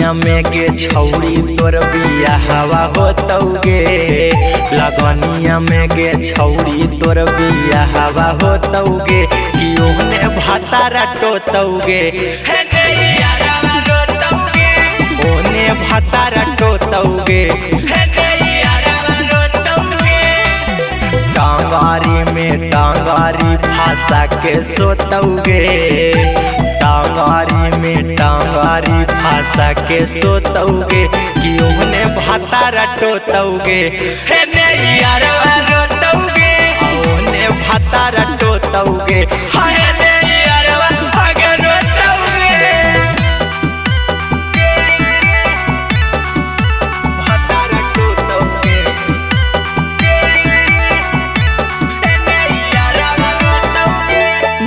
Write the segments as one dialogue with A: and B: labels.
A: लगनिया में के छौड़ी तोर बियाहवा होतौगे। लगनिया में के छौड़ी तोर बियाहवा होतौगे कि ओहने भातारा टोतौगे। ओहने भातारा टोतौगे। टांगारी में टांगारी फांसा के सोतौगे। टांगारी में टांगारी फांसा के सोतौगे कि ओहने भातारा टोतौगे। ओहने भातारा टोतौगे।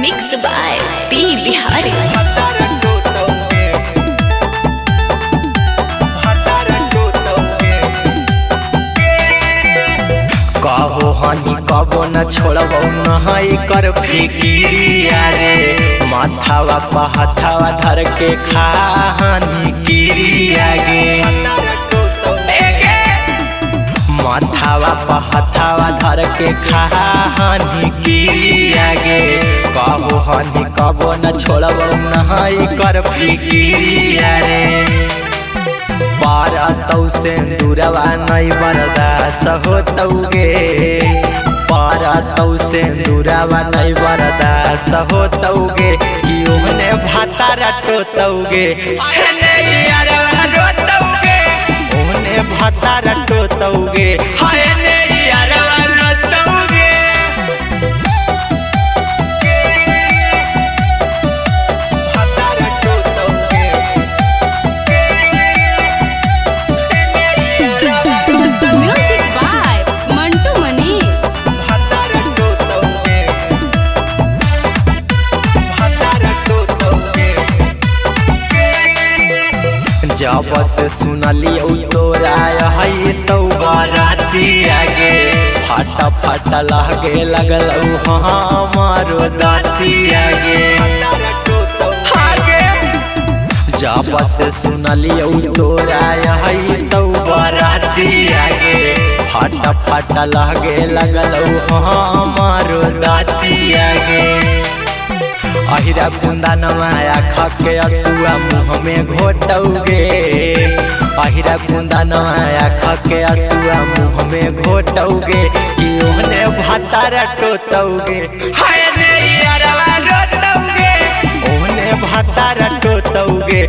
B: Mix by P Bihari.
A: कहो हनी कबो न छोड़बो नहाई कर फिकिरिया रे। माथावा पहाथावा धर के खानी किरिया गे। माथावा पहाथावा धर के खानी किरिया गे। कहो हनी कबो न छोड़बो नहाई कर फिकिरिया रे। पारतौ से दूरवा नहीं बर्दाश्त होतौगे। पारतौ से दूरवा नहीं बर्दाश्त होतौगे कि ओहने भातारा टोतौगे। ओहने भातारा टोतौगे।
B: Music by Mantu Manish.
A: जब से सुनलियो तोरा है तो बाराती आगे। फटा फटा लगे लगलौ हमारो दाती आगे। जब से सुनलियो तोरा है तो बाराती आगे। फटा फटा लगे लगलौ हमारो दाती आगे। अहिरा कुंदा नमाया खके असुआ मुँह में घोटौगे। अहिरा कुंदा नमाया खके असुआ मुँह में घोटौगे कि ओहने भातारा टोतौगे। ओहने भातारा टोतौगे।